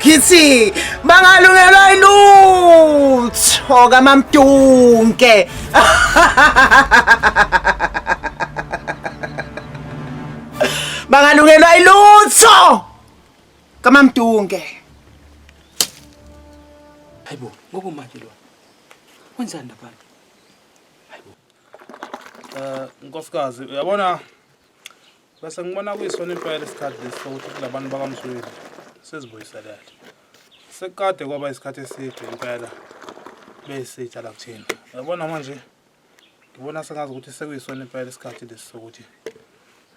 Kithi bangalungelwa ilutho kaMamdunke. Bangalungelwa ilutho kaMamdunke. Hayibo, ngokumanje lo. Wenzani lapha? Hayibo. Nkosikazi, uyabona bese ngibona kuyisona impela isikhathi lesi sokuthi kulabantu bakaMsweli sizibuyisele. Sekade kwaba isikhathi eside impela besitsha la kuthina. Uyabona manje ngibona sengazi ukuthi sekuyisona impela isikhathi lesi sokuthi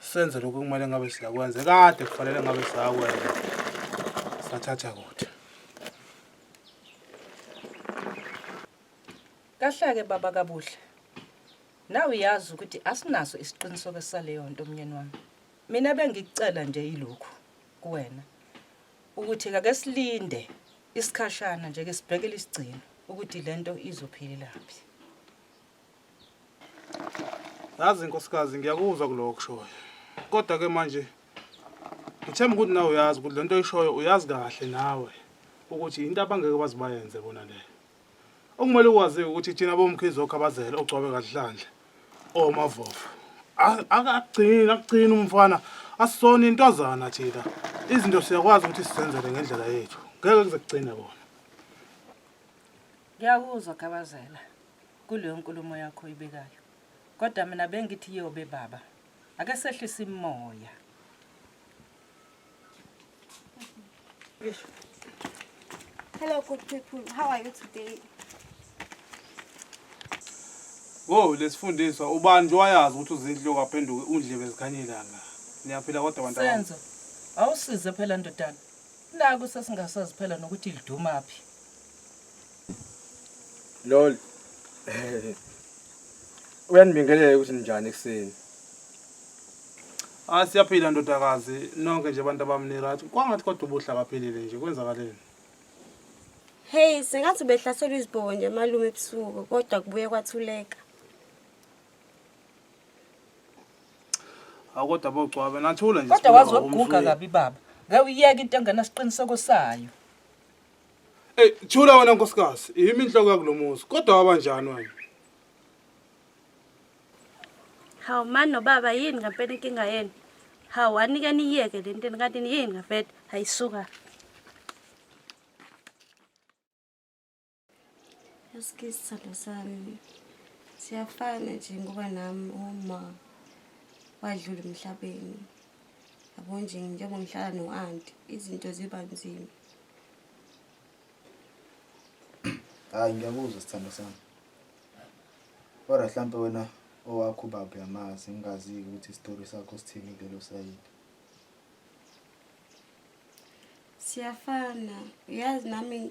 senze lokho kumele ngabe siyakwenza. Kade kufanele ngabe siyakwenza. Sathatha kude. Kahle-ke baba kabuhle. Nawe uyazi ukuthi asinaso isiqiniseko saleyo nto umnyeni wami. Mina bengicela nje yilokhu kuwena ukuthi ake silinde isikhashana nje ke sibhekele isigcino ukuthi lento izophelelaphi. Yazi nkosikazi ngiyakuzwa kuloko kushoyo. Kodwa ke manje ngithemba ukuthi nawe uyazi ukuthi lento oyishoyo uyazi kahle nawe ukuthi into abangeke bazibayenze bona le. Okumele ukwazi ukuthi thina bomkhizi okhabazela ogcwabe kaDladla omavofu akagcina umfana asona intozana thina izinto siyakwazi ukuthi sisenzele ngendlela yethu ngeke kuze kugcine bona. Ngiyakuzwa Gabazela kuleyo nkulumo yakho ibekayo. Kodwa mina bengithi yobe baba ake sehlisa imoya. Hello, good people. How are you today? Wo lesifundiswa ubani wayazi ukuthi uzindlu kwaphenduka undlebe ezikhanyilanga. Niyaphila kodwa abantu abami. Senzo. Awusize phela ndodana. Naku sesingasazi phela nokuthi lidumaphi. Lol. Uyanibingelela ukuthi njani ekseni. Siyaphila ndodakazi nonke nje abantu abamnirathi. Kwangathi kodwa ubuhla baphilile nje kwenzakaleni. Hey, sengathi behlaselwa izibhobo nje malume ebusuku kodwa kubuye kwathuleka. Akodwa bogcwabe nathula nje. Kodwa wazi wokuguga kabi baba. Ngeke uyeke into engenasiqiniseko sayo. Hey, thula wena nkosikazi. Yimi inhloko yakulomuzi. Kodwa wabanjani wena? Hawu mani nobaba yini ngempela inkinga yenu? Hawu anika niyeke lento kanti yini ngafethu hayisuka. Esikisithando sami. Siyafana nje ngoba nami uma wadlula emhlabeni. Yabo nje njengoba ngihlala no-aunty izinto ziba nzima. Hayi ngiyakuzwa sithando sami. Kodwa mhlawumbe wena owakho ubaba yamazi ngingazi ukuthi isitori sakho sithini kulelo sayidi. Siyafana. Uyazi nami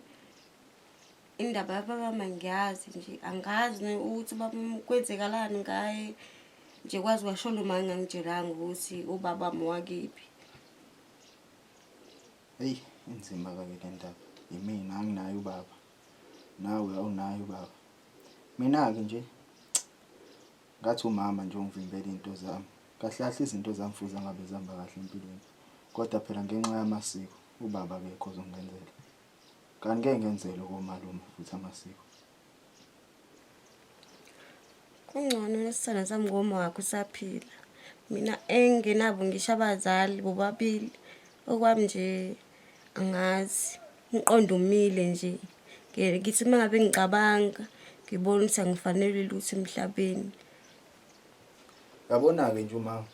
indaba yababa mangiyazi nje angazi ukuthi baba kwenzekalani ngaye nje kwazi washola uma ngangitshelanga ukuthi ubaba mwakiphi. Hey inzima ke ndaba. Yimina anginayo ubaba. Nawe awunayo ubaba. Mina ke nje ngathi umama nje ungivimbela into zami. Kahle kahle izinto zami futhi ngabe zihamba kahle empilweni. Kodwa phela ngenxa yamasiko ubaba akekho ozongenzela. Kanti ngeke ngenzele komalume futhi amasiko. Kungcono lesithanda sami ngoma wakho usaphila. Mina engenabo ngisho abazali bobabili. Okwami nje angazi. Ngiqonda umile nje. Ngithi mangabe ngicabanga ngibona ukuthi angifanele lutho emhlabeni. Yabona ke nje uma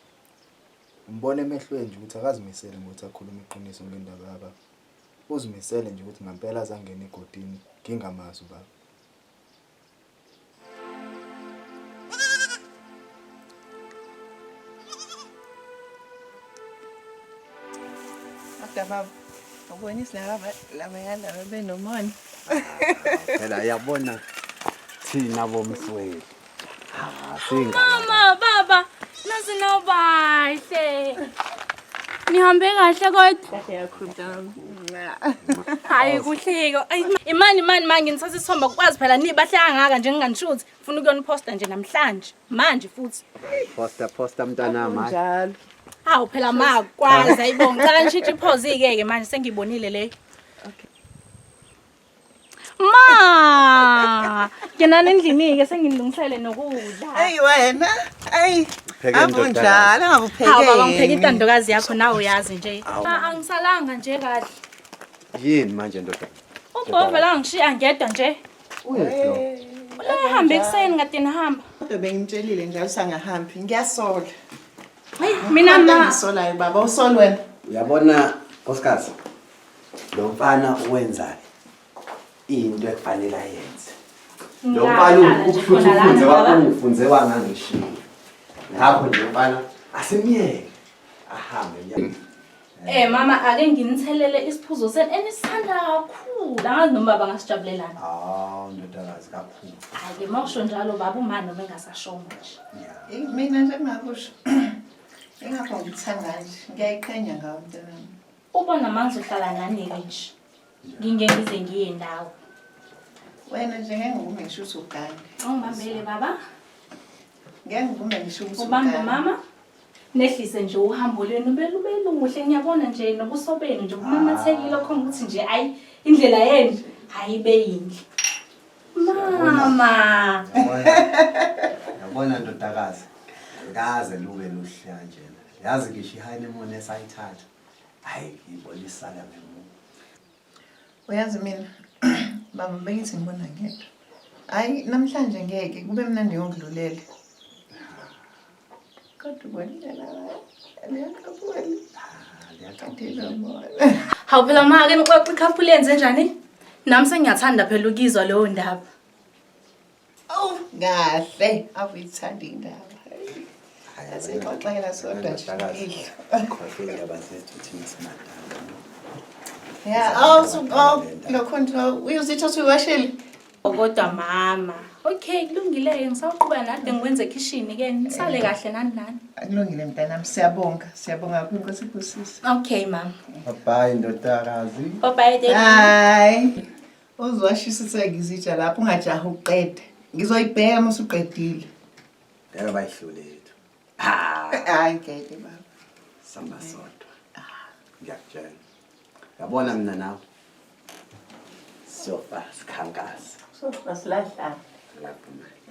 umbone emehlweni nje ukuthi akazimisele ngokuthi akhuluma iqiniso ngendaba yaba. Uzimisele nje ukuthi ngempela azangena egodini ngingamazi ubaba. Baba, ubonisa laba yana benomoni. Phela yabona thina bomsweli. Mama, baba, nasinobahle. Nihambe kahle kodwa. Kahle kakhulu. Hayi kuhleko. Imani manje ngithatha isithombe kwazi phela nibahle kangaka nje nginganishuthi. Ufuna ukuyoniposta nje namhlanje. Manje futhi. Posta mntanami hayi. Njalo. Hawu phela makwazi ayibonga. Ngicela ngishintshe iphozi ke manje sengibonile le. Ma, ngena endlini ke sengilungisele nokudla. Hey wena, hey. Pheke ndodana. Akunjalo ngabupheke. Hawu baba ngipheka intandokazi yakho nawe uyazi nje. Angisalanga nje kahle. Yini manje ndoda? Ubaba la ngishiya ngedwa nje. Uyedwa. Uhambe ekseni ngade nihamba. Kodwa bengitshelile njalo sangahambi. Ngiyasola. Hayi mina ma. Ngisolayo baba, usol wena. Uyabona Nkosikazi. Lo mfana wenza into ekufanele ayenze. Lo mfana ukufunze wakufunze wangangishiya. Ngakho nje mfana asimyeke ahambe Mama ake nginithelele isiphuzo seni enisithanda kakhulu. Angazi noma baba ngasijabulelana. Ndodakazi kakhulu. Hayi mawusho njalo baba umani noma engasashongo nje. Mina nje ngakusho. Engapha ngikuthanda nje. Ngiyayiqhenya ngawo mntanami. Ubona manje uhlala nani ke nje. Ngingengize ngiye ndawo. Wena nje ngeke ngivume ngisho ukuthi ugane. Ungibambele baba. Ngeke ngivume ngisho ukuthi Ubambe mama. Nehlise nje uhambo lwenu belube luhle ngiyabona nje nobuso benu nje kumamathekile khona ukuthi nje ayi indlela yenu ayibe yinhle. Mama. Yabona ndodakazi. Ngaze lube luhle kanjena. Yazi ngisho ihoneymoon esayithatha. Hayi ngibona isala ngemu. Uyazi mina baba bengithi ngibona ngedwa. Hayi namhlanje ngeke kube mnandi ngokudlulela. Kodwa kwendlela liyakhaphula. Liyakhaphela mona. Hawu phela ma ke nixoxa ikhaphu lenze njani? Nami sengiyathanda phela ukizwa leyo ndaba. Oh, kahle. Awuyithanda indaba. Asixoxela sodwa nje. Khohlile abazethu thina simadala. Yeah, awusuqo lokhonto uyuzitho uyiwashile. Kodwa mama, okay kulungile ngisawuqhubeka nade ngikwenze ekitchen ke nisale kahle nani nani. Akulungile mntanami, siyabonga. Siyabonga kakhulu Nkosi ikusisi. Okay mama. Bye ndodakazi. Bye bye daddy. Hayi. Uzwashisa sekizitsha lapho ungajaha uqede. Ngizoyibheka mase uqedile. Ngeke bayihlule yethu. Hayi ngeke baba. Samba sodwa. Ngiyakutshela. Yabona mina nawe. Sofa sikhankasa. So basilahla. Lapho manje.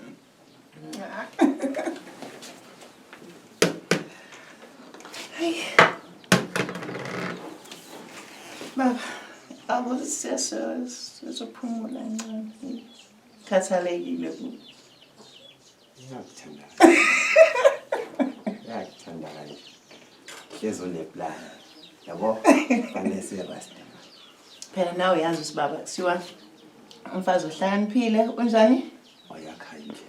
Baba, abo siyasophumula ncane. Khathalekile ku. Ngiyakuthanda. Ngiyakuthanda kanje. Hlezi uneplan. Yabo? Fanele sirasta. Phela nawe yazi usibaba kuthiwa umfazi ohlakaniphile unjani? Oyakha nje.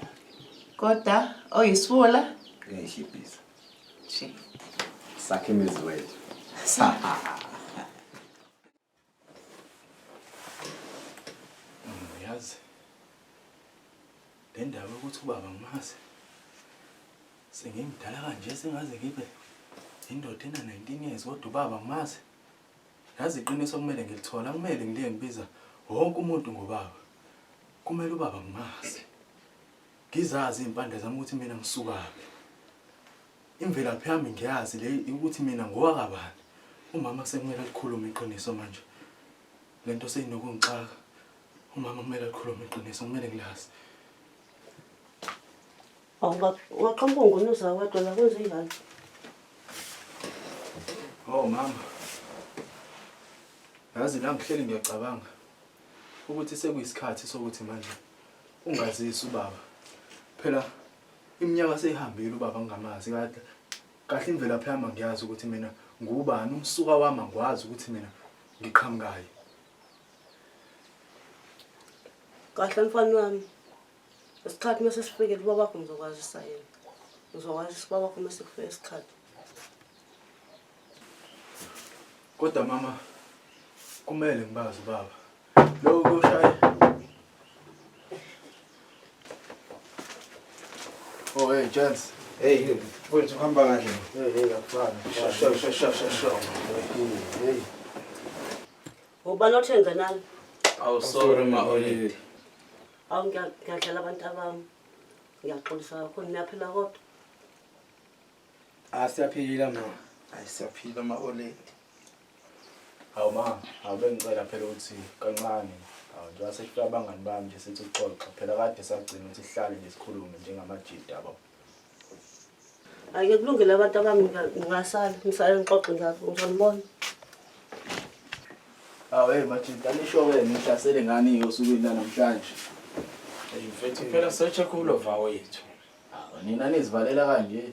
Kodwa oyisifula Ngiyishibhisa. nje. Sakhe imizi wethu. Yazi. Le ndaba ukuthi ubaba ngimazi. Sengimdala kanje sengaze ngibe indoda ena 19 years kodwa ubaba ngimazi. Yazi iqiniso kumele ngilithola kumele ngiliye ngibiza wonke umuntu ngobaba. Kumele ubaba ngimazi. Ngizazi impande zami ukuthi mina ngisukaphi. Imvelaphi yami ngiyazi le ukuthi mina ngowakabani. Umama sekumele alikhulume iqiniso manje. Lento seyinokungixaka. Umama kumele alikhulume iqiniso kumele ngilazi. Waqhamuka ngonusa wedwa la kwenze njani? Oh mama. Yazi la ngihleli ngiyacabanga ukuthi sekuyisikhathi sokuthi manje ungazisi ubaba. Phela iminyaka seyihambile ubaba ngingamazi kade. Kahle imvelaphi yami ngiyazi ukuthi mina ngubani umsuka wami ngikwazi ukuthi mina ngiqhamukayo. Kahle mfana wami. Isikhathi mase sifike ubaba wakho ngizokwazisa yena. Ngizokwazisa ubaba wakho mase kufike isikhathi. Kodwa mama kumele ngibazi ubaba. Lokho kushaya gents. Hey, mfowethu uhamba kahle. Hey, akufani. Shasha. Hey. Ubani othenze nani? Awu sorry ma oledi. Awu ngiyadlala abantu abami. Ngiyaxolisa kakhulu niyaphila kodwa. Siyaphila ma. Hayi siyaphila ma oledi. Hawu ma, awubengicela phela ukuthi kancane. Hawu nje asefika abangani bami nje sithi uxoxa phela kade sagcina ukuthi sihlale nje sikhulume njengamajida baba. Ayike kulungile abantu abami ngasala ngisale ngixoxe ngizonibona. Hawu hey majida nisho wena ngihlasele ngani osukwini namhlanje. Hey mfethu phela search kulova wethu. Hawu nina nizivalela kanje.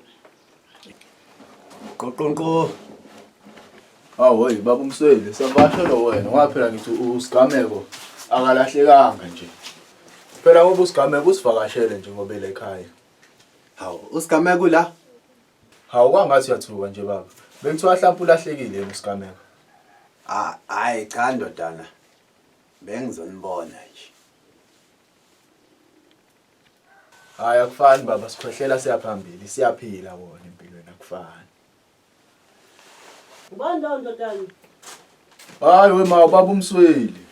Qoqonqo. Hawu hey baba umsweli sambasho lo wena ngaphela ngithi usigameko akalahlekanga nje. Phela ngoba usigameko usivakashele nje ngoba ele ekhaya. Hawu, usigameko la? Hawu kwangathi uyathuka nje baba. Bengithiwa mhlawumbe ulahlekile yena usigameko. Hayi cha ndodana. Bengizonibona nje. Hayi akufani baba sikhwehlela siyaphambili siyaphila wona empilweni akufani. Ubani lo ndodana? Hayi wema baba umsweli.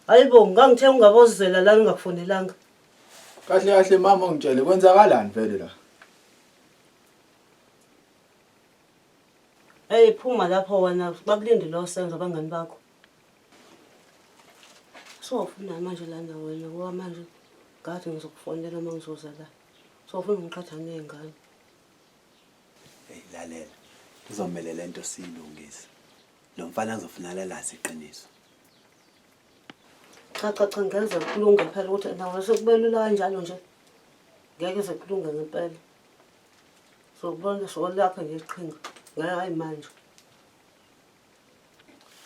Hayibo ngangithe ungabozela la ungakufonelanga. Kahle mama ungitshele kwenzakalani vele la? Hey phuma lapho wena bakulinde lo senzo abangani bakho. Sofuna manje lana wena ngoba manje ngathi ngizokufonela uma ngizoza la. Sofuna ngiqhatha nezingane. Hey lalela. Kuzomela lento siyilungise. Lo mfana uzofuna lazi iqiniso. Cha ngeze kulunge phela ukuthi nawe sekubelula kanjalo nje. Ngeke sekulunge ngempela. Sobona solapha ngeqhinga. Hayi manje.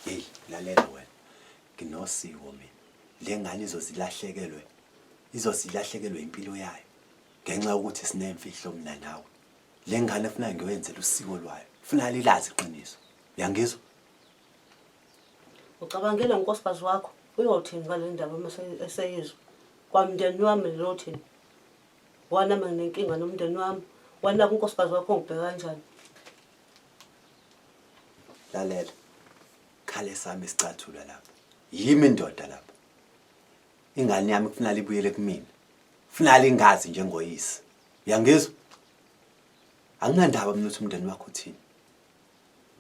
Hey lalela wena. Nginosiko mina. Le ngane izozilahlekelwe impilo yayo. Ngenxa ukuthi sinemfihlo mina nawe. Le ngane ufuna ngiyenzele usiko lwayo. Ufuna lilazi iqiniso. Uyangizwa? Ucabangela unkosikazi wakho uyothini ngale ndaba mase eseyizwa. Kwamndeni wami lothini. Wana mina nenkinga nomndeni wami. Wana unkosikazi wakho ngibheka kanjani? Lalela. Khale sami isicathula lapha. Yimi indoda lapha. Ingane yami kufuna libuyele kumina. Kufuna lingazi njengoyise. Uyangizwa? Anginandaba mina ukuthi umndeni wakho uthini.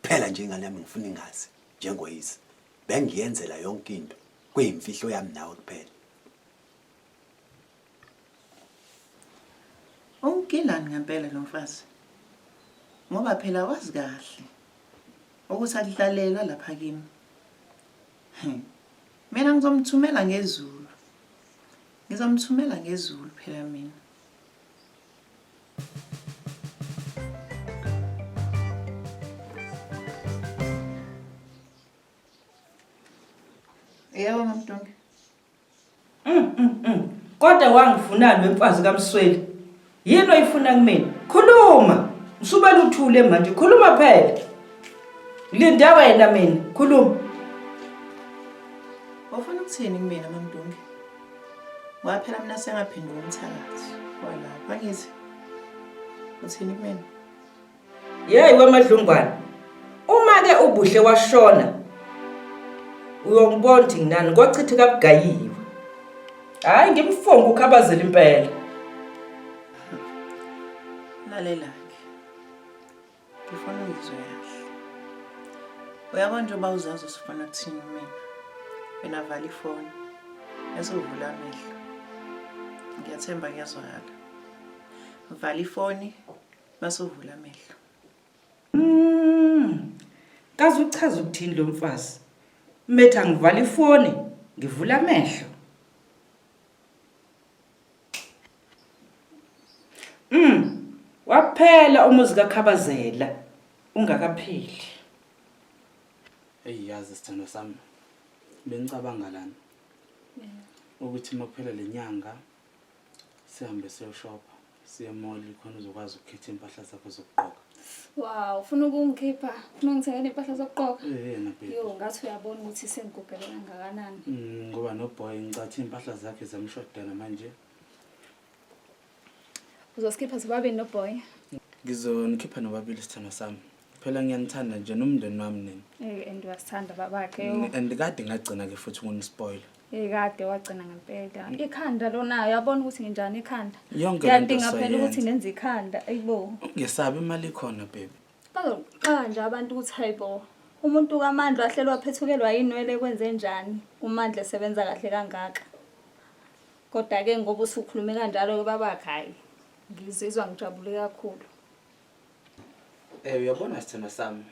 Phela nje ingane yami ngifuna ingazi njengoyise. Bengiyenzela yonke into kuyimfihlo yami nawe kuphela. Ungilani ngempela lo mfazi? Ngoba phela wazi kahle ukuthi alihlalela lapha kimi. Mina ngizomthumela ngezulu. Ngizomthumela ngezulu phela mina. Yebo Mamdonke. Kodwa wangifunani wemfazi kaMsweli? Yini oyifuna kumina? Khuluma. Usubala uthule manje. Khuluma phela. Linda wena mina. Khuluma. Ufuna ukuthini kumina Mamdonke? Ngoba phela mina sengaphenduka umthakathi walapha ngithi. Uthini kumina? Yeyi wemadlungwane. Uma ke ubuhle washona uyongibona ukuthi nginani kwachithe kabugayiwe. Hayi ngimfonga ukhabazela impela. Lalela-ke. Ngifuna ungizwe kahle. Uyabona nje uba uzazi usifuna ukuthini mina. Wena vala ifoni. Bese uvula amehlo. Ngiyathemba kuyazwakala. Vala ifoni bese uvula amehlo. Kaze uchaza ukuthini lo mfazi? Metha ngivala ifoni, ngivula amehlo. Waphela umuzi kaKhabazela ungakaphili. Hey yazi sithando sami. Bengicabanga lana. Ukuthi makuphela lenyanga sihambe siyoshopha, siye mall khona uzokwazi ukukhetha impahla zakho zokugqoka. Wow, ufuna ukungikhipha, ufuna ngithengele impahla zokugqoka. Yena baby. Yo, ngathi uyabona ukuthi sengigugele kangakanani. Ngoba no boy ngicathi impahla zakhe zamshodana manje. Uzoskipha sobabili noboy. Ngizonikhipha nobabili sithando sami. Phela ngiyanithanda nje nomndeni wami nini. And wasithanda babakhe. And kade ngagcina ke futhi ukunispoil. Kade wagcina ngempela. Ikhanda lona uyabona ukuthi nginjani ikhanda. Yonke lento Ngiyadinga phela sayenza. ukuthi nenze ikhanda. Ayibo. Ngesabi imali ikhona baby. Bazoqala nje abantu ukuthi hayibo. Umuntu kaMandla ahlelwa phethukelwa yinwele kwenze njani? uMandla esebenza kahle kangaka. Kodwa ke ngoba usukhulume kanjalo ke babakhe hayi. Ngizizwa ngijabule kakhulu. Uyabona sithando sami.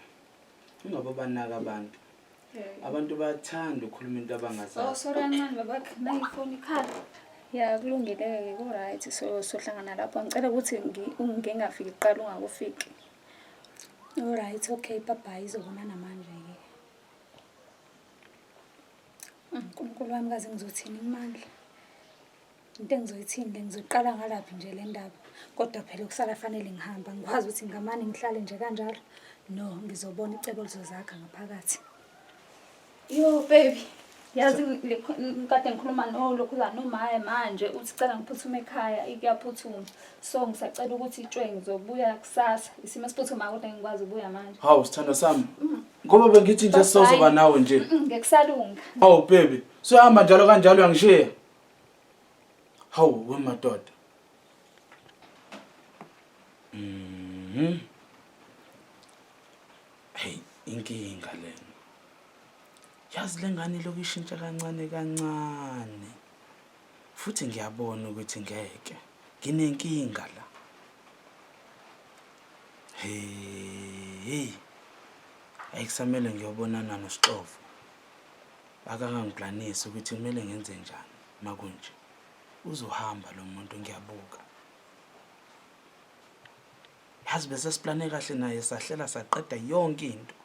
Ungabe banaka abantu. Abantu bayathanda ukukhuluma into abangazazi. Sorry kancane babakhe nayifoni ikhala. Ya kulungile ke ku right sohlangana lapho ngicela ukuthi ngingafiki iqala ungakufiki. All right okay bye bye izobonana manje ke. Unkulunkulu wami kaze ngizothini imandla. Into engizoyithini ngizoqala ngalaphi nje le ndaba. Kodwa phela kusala fanele ngihamba ngikwazi ukuthi ngamani ngihlale nje kanjalo. No ngizobona icebo lizozakha ngaphakathi. Yo baby yazi ngikade ngikhuluma lokhuza nomaye manje uthi cela ngiphuthume ekhaya ikuyaphuthuma. So ngisacela ukuthi itshwe ngizobuya kusasa. Isimo esiphuthuma kodwa ngikwazi ukubuya manje. Hawu sithando sami. Ngoba bengithi nje sizoba nawe nje. Ngekusalunga. Hawu baby. Sohamba njalo kanjalo uyangishiya. Hawu wemadoda. Hey, inkinga lena. Yazi lengane lokishintsha kancane kancane. Futhi ngiyabona ukuthi ngeke. Nginenkinga la. Hey. Ayikusamele ngiyobonana noSixovo. Akangangiplanisi ukuthi kumele ngenze njani makunje. Uzohamba lo muntu ngiyabuka. Yazi bese siplane kahle naye sahlela saqeda yonke into.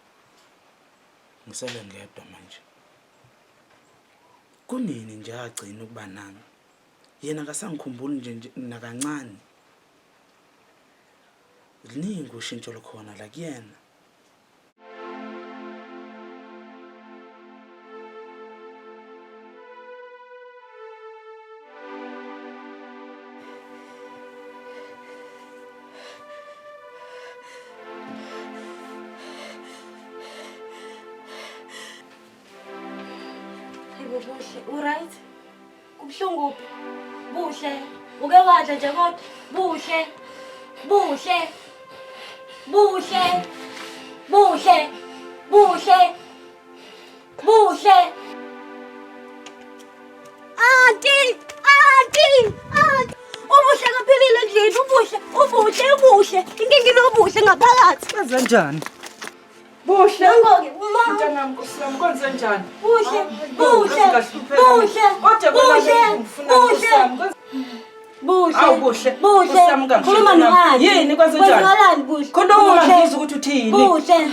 Ngisele ngedwa manje. Kunini nje agcina ukuba nami. Yena akasangikhumbuli nje nakancane. Liningi ushintsho lokhona la kuyena. Alright. Kubuhlungu. Buhle. Uke wadla nje kodwa. Buhle. Buhle. Buhle. Buhle. Buhle. Buhle. Auntie. Ubuhle ngaphelile endlini ubuhle. Inkingi lobuhle ngaphakathi. Wenza njani? Buhle. Ngeke mama. Mntanami kusami kwenze njani? Buhle. Khuluma nohadi. Yini kwenze njani? Kwenzakalani buhle? Khuluma ngizwe ukuthi uthini. Buhle.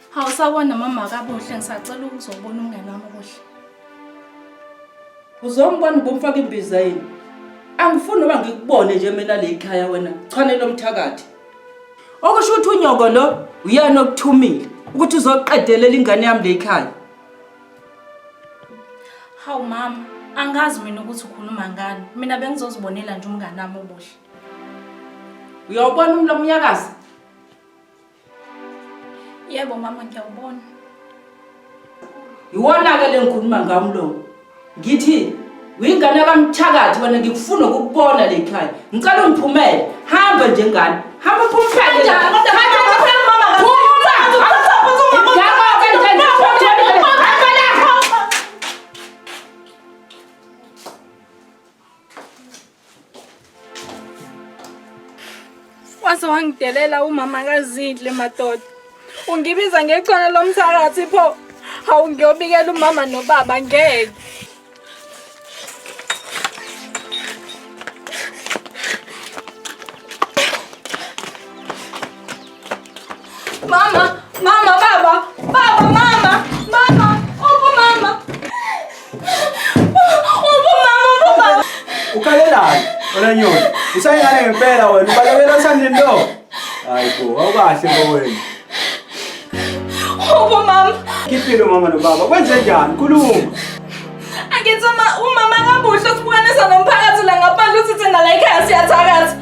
Hawusabona mama kabuhle ngisacela ukuzobona umngane wami obuhle. Uzombona bomfaka imbiza yini? Angifuni noba ngikubone nje mina le ekhaya wena. Chwane lomthakathi. Okusho ukuthi unyoko lo uyena okuthumile ukuthi uzoqedelela ingane yami le ekhaya. Hawu mama, angazi mina ukuthi ukhuluma ngani. Mina bengizozibonela nje umngane wami obuhle. Uyawubona umlomnyakazi? Yebo mama ngiyawubona. Iwona ke lengikhuluma ngami lo. Ngithi uyingane kaMthakathi wena ngikufuna ukukubona le ekhaya. Ngicela ungiphumele. Hamba nje ngane. Hamba phumphele. Wase wangidelela umama kaZindle madoda. Ungibiza ngecala lomthakathi pho. Hawu ngiyobikela umama nobaba ngeke. Mama, baba, mama, opo mama. Opo mama, Ubalelani? Wena nyoni. Usayingane ngempela wena. Ubalekela sandini lo. Hayibo, awukahle ngowena. Ubo mama. Kiphile mama nobaba. Kwenze njani? Khuluma. Angithi umama akabuhle sibukanisa nomphakathi la ngaphandle uthi thina la ekhaya siyathakatha.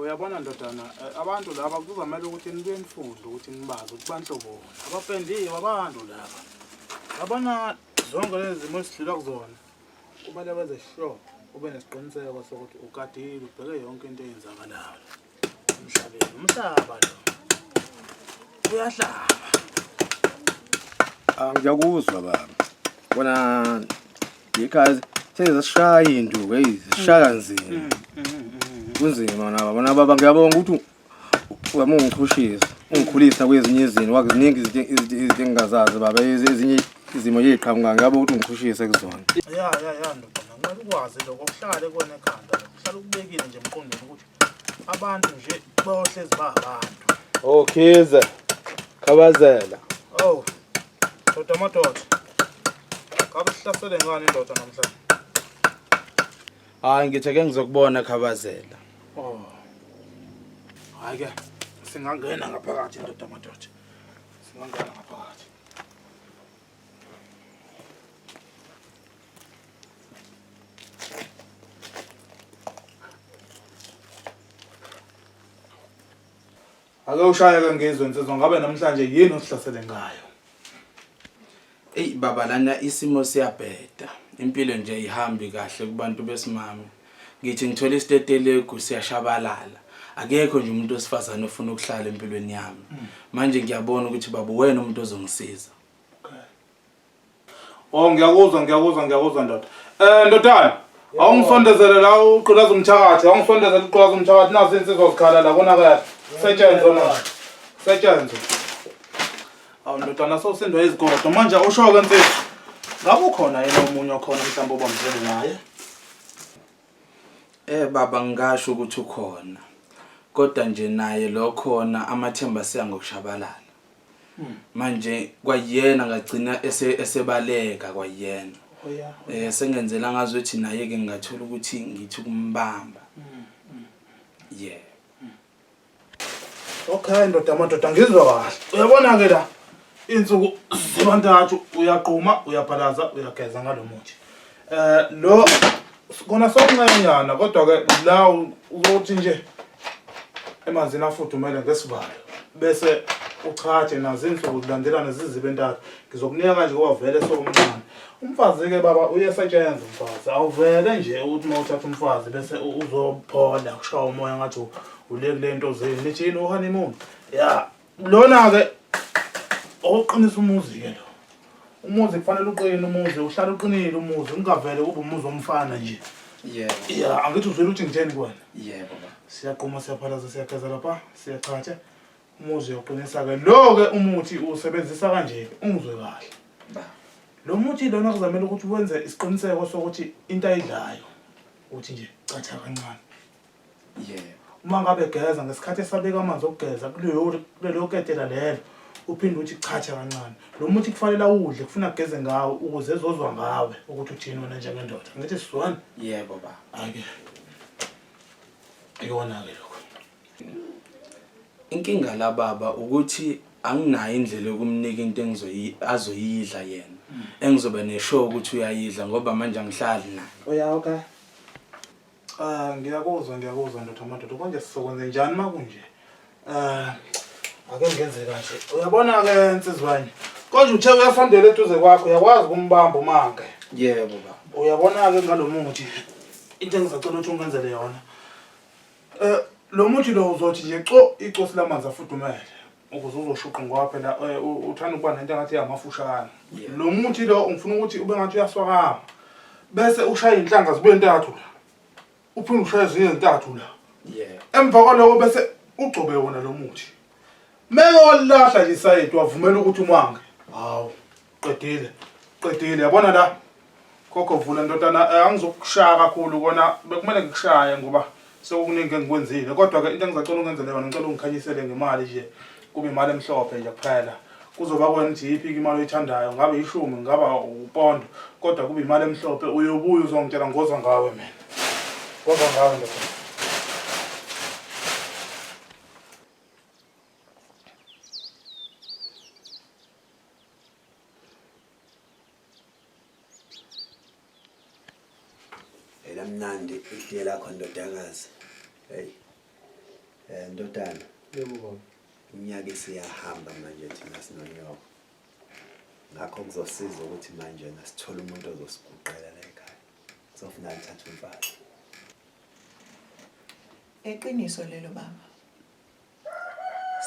Uyabona ndodana, abantu laba kuzomela ukuthi nibuye nifunde ukuthi nibazi ukuthi banhloboni. Abapendiwe abantu laba. Yabona zonke lezi zimo esidlula kuzona. Kumele benze sure ube nesiqiniseko sokuthi ukadile ubheke yonke into eyenzakalayo emhlabeni. Umhlaba lo uyahlaba. Ngiyakuzwa baba. Bona ikhaya sezishaya induku ezishaya kanzima. Kunzima naba bona baba ngiyabonga ukuthi wami ungichushisa ungikhulisa kwezinye izinto wakuziningi izinto engingazazi baba ezinye izimo yeqhamuka ngiyabonga ukuthi ungichushise kuzona. Ya ndodana ngicela ukwazi lokho kuhlale kona ekhanda kuhlale ukubekile nje emqondweni ukuthi abantu nje bohlezi babantu. Khiza. Khabazela. Oh. Doda madoda. Kabe sihlasele ngani indoda namhlanje? Hayi ngithe ke ngizokubona Khabazela. Oh. Hayi ke singangena ngaphakathi indoda madoda. Singangena ngaphakathi. Ake ushaya ke ngizwe insizwa ngabe namhlanje yini osihlasele ngayo? Ey baba lana isimo siyabheda. Impilo nje ihambi kahle kubantu besimame. Ngithi ngithola isiteteleku siyashabalala. Akekho nje umuntu osifazana ofuna ukuhlala empilweni yami. Manje ngiyabona ukuthi baba wena umuntu ozongisiza. Oh ngiyakuzwa ndoda. Ndodana, awungisondezele la uqulaza umthakathi, awungisondezele uqulaza umthakathi nazi insizwa zikhala la konakala. Setshenzwe manje. Setshenzwe. Awu ndodana sowusindwa izigodo manje usho ke insizwa. Ngabe ukhona yena omunye okhona mhlawumbe obamzele naye? Baba ngisho ukuthi ukhona. Kodwa nje naye lo khona amathemba siya ngokushabalala. Manje kwayena ngagcina esebaleka kwayena. Sengenzela ngazothi naye ke ngathola ukuthi ngithi kumbamba. Yeah. Okay ndoda madoda ngizwa kahle. Uyabona ke la insuku zibantathu uyaqhuma, uyaphalaza, uyageza ngalomuthi. Lo kona sokuncanyana kodwa ke la uzothi nje emanzini afudumele ngesivalo bese uchathe nazo insuku zilandelana zizibe entathu. Ngizokunika kanje kwavele sokumncane. Umfazi ke baba uyesetshenzwa umfazi. Awuvele nje ukuthi mawuthatha umfazi bese uzophola kushaya umoya ngathi ulekule into zeni nithi yini honeymoon. Ya lona ke oqinisa umuzi ke lo. Umuzi kufanele uqine umuzi uhlala uqinile umuzi ungavele kube umuzi omfana nje. Yebo. Ya angithi uzwela ukuthi ngitheni kuwena. Yebo baba. Siyaqhuma siyaphalaza siyageza lapha siyachatha umuzi uyoqinisa ke lo ke umuthi usebenzisa kanje ungizwe kahle. Ba. Lo muthi lona kuzamela ukuthi wenze isiqiniseko sokuthi into ayidlayo uthi nje catha kancane. Yebo. Uma ngabe geza ngesikhathi esabeka amanzi okugeza kulelo ketela lelo uphinde uthi catha kancane. Lo muthi kufanele udle kufuna ugeze ngawo ukuze ezozwa ngawe ukuthi uthini wena njengendoda. Ngithi sizwana? Yebo baba. Ake. Ayona ke lokho. Inkinga la baba ukuthi anginayo indlela yokumnika into azoyidla yena. Engizobe neshow ukuthi uyayidla ngoba manje angihlali naye. Oya okay. Ngiyakuzwa ndoda madoda konje sizokwenza njani makunje? Ake ngenze kanje. Uyabona ke insizwane. Konje uthe uyafondela eduze kwakho uyakwazi ukumbamba umanke. Yebo baba. Uyabona ke ngalomuthi into engizacela ukuthi ungenzele yona. Lo muthi lo uzothi nje icosi lamanzi afudumele ukuze uzoshuqa ngoba phela uthanda ukuba nento engathi yamafushane. Lo muthi lo ungifuna ukuthi ube ngathi uyaswakama bese ushaya inhlanga zibe entathu la. Uphinde ushaya ezinye entathu la. Yeah. Emva kwaloko bese ugcobe wona lo muthi. Meke walahla nje isayidi wavumela ukuthi umange. Hawu qedile yabona la. Khokho vula ndodana angizokushaya kakhulu kona bekumele ngikushaye ngoba sekukuningi engikwenzile kodwa ke into engizacela ungenzele yona ngicela ungikhanyisele ngemali nje kube imali emhlophe nje kuphela kuzoba kwena nje iphi imali oyithandayo ngabe 10 ngaba upondo kodwa kube imali emhlophe uyobuya uzongitshela ngoza ngawe mina ngoza ngawe nje Mnandi itiye lakho ndodakazi. Hey. Ndodana. Yebo baba. Iminyaka isiyahamba manje thina sinonyoko. Ngakho kuzosiza ukuthi manje nasithola umuntu ozosiguqela la ekhaya. Sofuna uthatha umfana. Eqiniso lelo baba.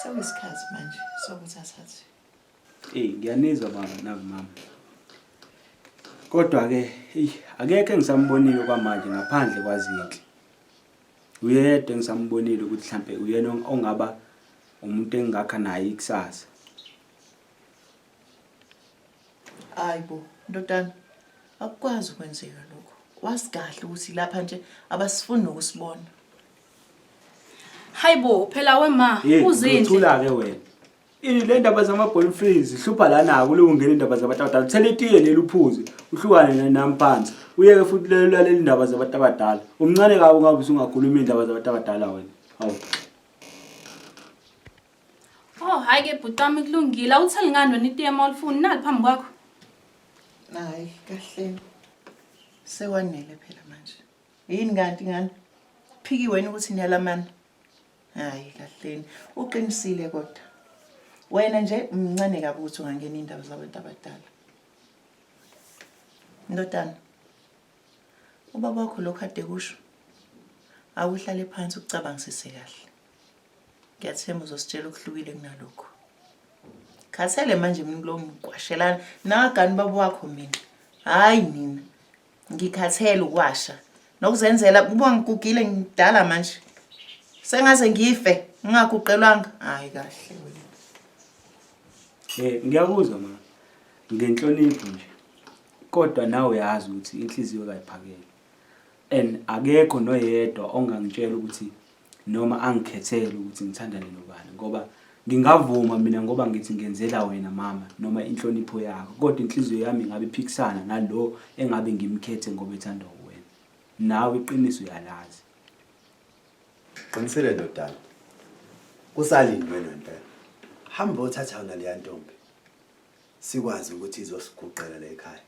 Sekuyisikhathi manje sokuthi athathe. Ngiyanizwa baba mama. Kodwa ke akekho engisambonile kwamanje ngaphandle kwazinhle. Uyedwa engisambonile ukuthi mhlambe uyena ongaba umuntu engakha naye ikusasa. Ayibo, ndodana. Akukwazi ukwenzeka lokho. Wasikahle ukuthi lapha nje abasifuni ukusibona. Hayibo, phela wema, uzindle. Uthula ke wena. Le ndaba zamaball freeze ihlupha lana kulo ungena indaba zabantu abadala. Thele itiye leli uphuze, uhlukane namphansi. Uyeke futhi leli indaba zabantu abadala. Umncane kabi ngabe usungakhuluma indaba zabantu abadala wena. Hawu. Oh, hayi ke bhutami kulungile. Awutheli ngani wena itiye mawulifuni nali phambi kwakho? Hayi, kahle. Sewanele phela manje. Yini kanti ngani? Phiki wena ukuthi niyalamana. Hayi, kahle. Uqinisile kodwa. Wena nje umncane kabi ukuthi ungangena indaba zabantu abadala. Ndodana. Ubaba wakho lokho ade kusho. Awuhlale phansi ucabangisise kahle. Ngiyathemba uzositshela okuhlukile kunalokho. Khathele manje mina kulo ngiqwashelana nagani baba wakho mina. Hayi mina. Ngikhathele ukwasha. Nokuzenzela kuba ngigugile ngidala manje. Sengaze ngife ngingaguqelwanga. Hayi kahle wena. Ngiyakuzwa mama. Ngenhlonipho nje. Kodwa nawe uyazi ukuthi inhliziyo kayiphakele. And akekho noyedwa ongangitshela ukuthi noma angikhethele ukuthi ngithandane nobani ngoba ngingavuma mina ngoba ngithi ngenzela wena mama noma inhlonipho yakho kodwa inhliziyo yami ngabe iphikisana nalo engabe ngimkhethe ngoba ethanda wena. Nawe iqiniso uyalazi. Qinisele ndodana. Kusalindwe nempela. Hamba uthatha wona le ntombi. Sikwazi ukuthi izosiguqela la ekhaya.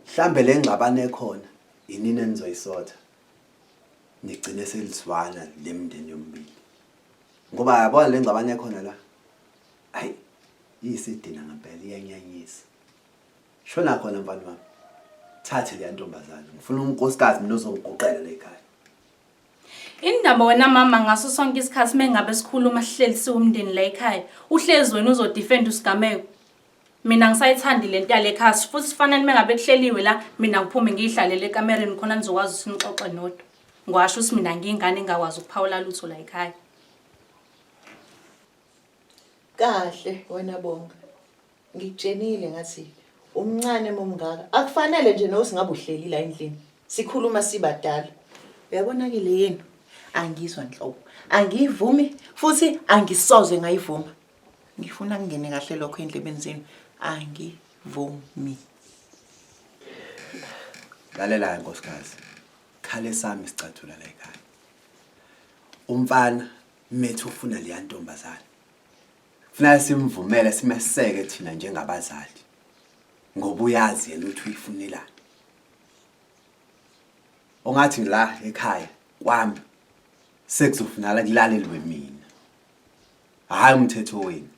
Mhlambe le ngxabane ekhona inini enizoyisotha. Nigcine selizwana lemndeni yombili. Ngoba yabona le ngxabane ekhona la. Hayi, isidina ngempela iyanyanyisa. Shona khona mfana wami. Thathe le ntombazana. Ngifuna unkosikazi mina ozongiguqela la ekhaya. Indaba wena mama ngaso sonke isikhathi mengabe sikhuluma sihleli siwumndeni la ekhaya. Uhlezi wena uzodefend usigameko. Mina ngisayithandi lento yale ekhaya futhi sifanele mengabe kuhleliwe la mina ngiphume ngihlalele ekamereni khona nizokwazi usinixoxe nodwa. Ngiwasho ukuthi mina ngingane engakwazi ukuphawula lutho la ekhaya. Kahle wena bonga. Ngikutshenile ngathi umncane momngaka akufanele nje nosingabe uhleli la endlini. Sikhuluma sibadala. Uyabona ke le yenu angizwa nhlobo. Angivumi futhi angisoze ngayivuma. Ngifuna kungene kahle lokho endlebeni zenu. Angivumi. Lalela nkosikazi. Khale sami sicathula la ekhaya. Umfana methu ufuna le ntombazana. Funa simvumele simeseke thina njengabazali. Ngoba uyazi yena ukuthi uyifunelani. Ongathi la ekhaya kwami sekuzofunala kulalelwe mina. Hayi umthetho wenu.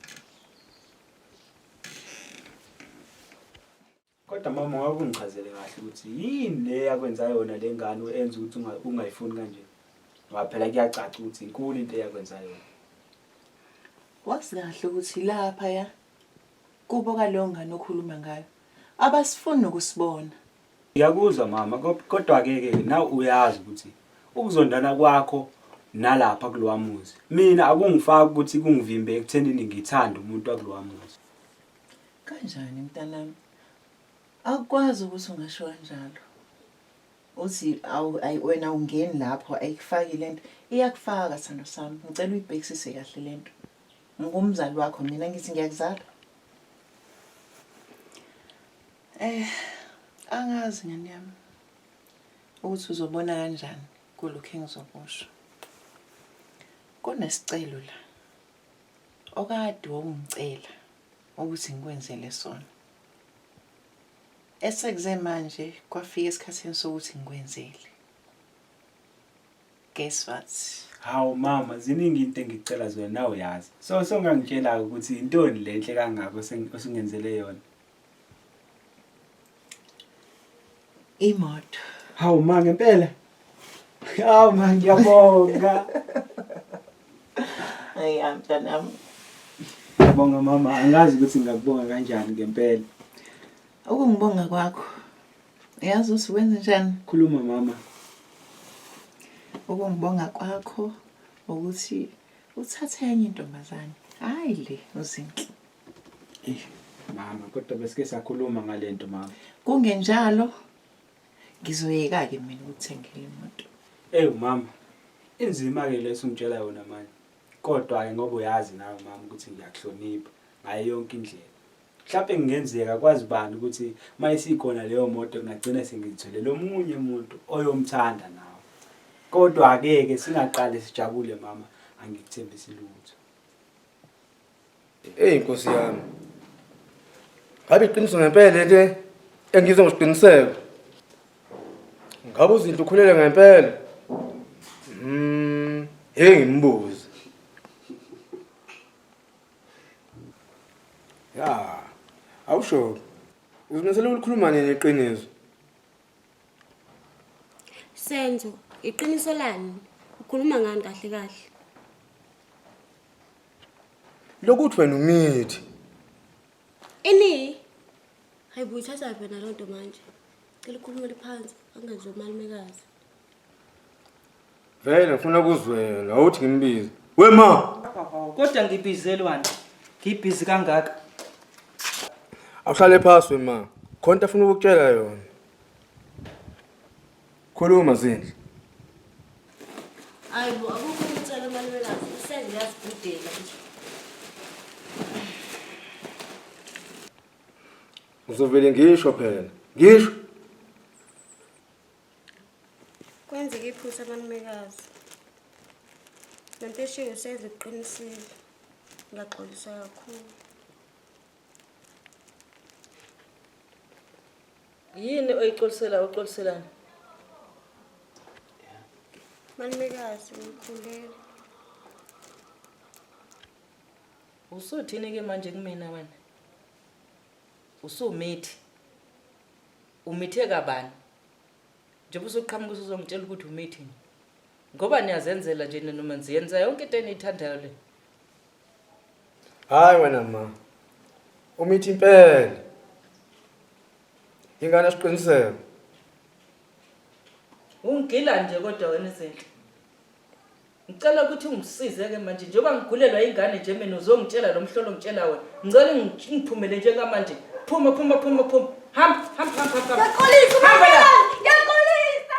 Kodwa mama ngabe ungichazele kahle ukuthi yini le yakwenza yona lengane enza ukuthi ungayifuni kanje. Ngaphela kuyacaca ukuthi inkulu into eyakwenza yona. Wazi kahle ukuthi lapha ya kubo kalowo ngane okhuluma ngayo. Abasifuni ukusibona. Ngiyakuzwa mama kodwa ke nawe uyazi ukuthi ukuzondana kwakho nalapha kulowamuzi. Mina akungifaka ukuthi kungivimbe ekuthenini ngithanda umuntu wakulowamuzi. Kanjani mntanami? Akwazi ukuthi ungasho kanjalo. uthi wena ungeni lapho ayikufaki lento iyakufaka sithando sami ngicela uyibhekisise kahle lento ngumzali wakho mina ngithi ngiyakuzala angazi ngani yami ukuthi uzobona kanjani kulokho engizokusho kunesicelo la okade wongicela ukuthi ngikwenzele sona esekuze manje kwafika esikhathini sokuthi ngikwenzele guess what Hawu mama ziningi into engicela zona nawe uyazi so ngangitshela ukuthi intoni lenhle kangako osingenzele yona imoto Hawu ma ngempela Hawu ma ngiyabonga Hayi mntanami Ngiyabonga mama angazi ukuthi ngakubonga kanjani ngempela ukungibonga kwakho uyazi ukuthi wenze njani khuluma mama ukungibonga kwakho ukuthi uthathe enye intombazane hayi le uzinhle mama kodwa besike sakhuluma ngalento mama kungenjalo ngizoyeka ke mina ukuthengela imoto mama inzima ke leso ngitshela yona manje kodwa ke ngoba uyazi nawe mama ukuthi ngiyakuhlonipha ngayo yonke indlela mhlawumbe ngingenzeka kwazi bani ukuthi mayisikhona leyo moto ngagcina sengitholela omunye umuntu oyomthanda nawe kodwa ake singaqale sijabule mama angikuthembisi lutho Nkosi yami ngabe iqiniso ngempela le engizwe ngisiqiniseko ngabe uzinto ukhulele ngempela ngimbuza ya awusho uzimisele ukukhuluma nini iqiniso Senzo iqiniso lani ukhuluma ngani kahle kahle lokuthi wena umithi hayibo uthatha phela lonto manje cela ukhulumele phansi angezwe umalumekazi vele ngifuna ukuzwela awuthi ngimbize wema kodwa ngibhizelwana ngibhizi kangaka awuhlale phansi wema khona afuna ukukutshela yona khuluma Zindle hayibo akukho ukucela umalumekazi Senzo uyazibhudela nje uzovele ngisho phela ngisho kwenzeke iphutha amalumekazi lento eshiwo Senzo uqinisile ngiyaxolisa kakhulu yini oyixolisela uxoliselana malumekazi ngikhulela usuthini ke manje kumina wena usumithi umithe kabani njengoba usuqhamuka uzongitshela ukuthi umithi ngoba niyazenzela nje noma niyenza yonke into eniyithandayo le hayi wena ma umithi impela ingane siqiniseko ungigila nje kodwa wena Zinhle ngicela ukuthi ungisize ke manje njengoba ngigulelwa ingane nje mina uzongitshela lo mhlolo ngitshela wena ngicela ngiphumele njengamanje phuma hamba Yakolisa yakolisa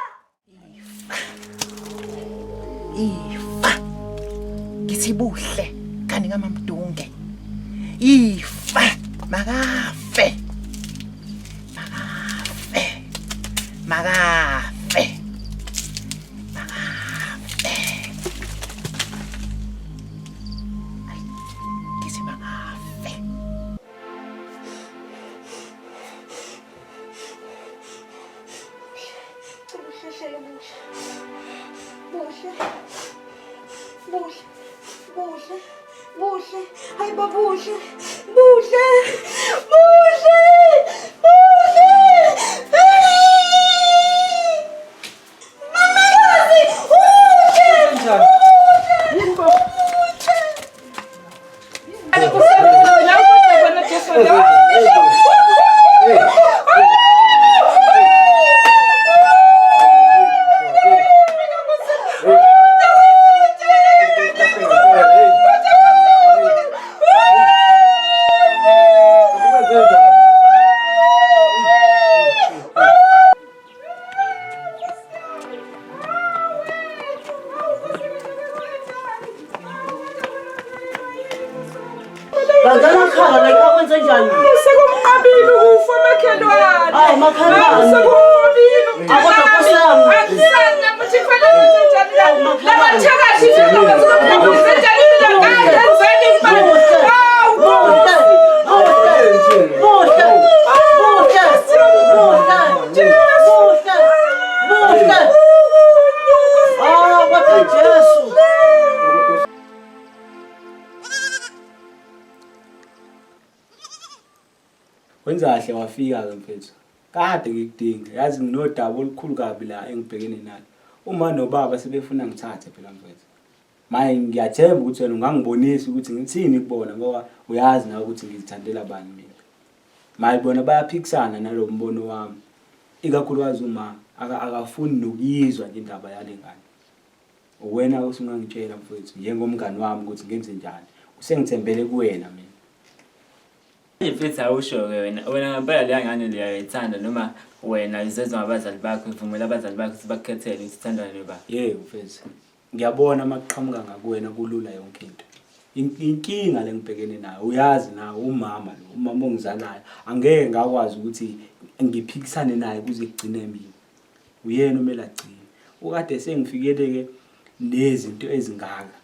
ifa ngithi buhle kanti ngamamdunge ifa makafe ngithi makafe Buhle, ay babuhle, buhle. Hey, makhelwane. Hayi, makhelwane. Awusekubini. Akodwa Nkosi yami. Angisanda muthi kufanele senjani la. Labathakathi sifuna ukuzophinde senjani mina ngayenzeni imali. Wenza kahle wafika-ke mfethu. Kade ngikudinga. Yazi nginodaba olukhulu kabi la engibhekene nalo. Uma nobaba sebefuna ngithathe phela mfethu. Maye ngiyathemba ukuthi wena ungangibonisa ukuthi ngithini kubona ngoba uyazi nawe ukuthi ngizithandela bani mina. Maye bona bayaphikisana nalo mbono wami. Ikakhulukazi uma akafuni nokuyizwa nje indaba yale ngane. Uwena usungangitshela mfethu njengomngani wami ukuthi ngenze njani. Usengithembele kuwena mina. Mfethu awusho-ke wena ngempela leya ngane liyayithanda noma wena uzezwa ngabazali bakho uvumela abazali bakho ukuthi bakukhethele ukuthi uthandana nobani? Yebo mfethu. Ngiyabona maqhamuka ngakuwena kulula yonke into. Inkinga lengibhekene nayo uyazi nawe umama lo umama ongizalayo angeke ngakwazi ukuthi ngiphikisane naye kuze kugcine mina. Uyena umela agcine. Ukade sengifikeleke nezinto ezingaka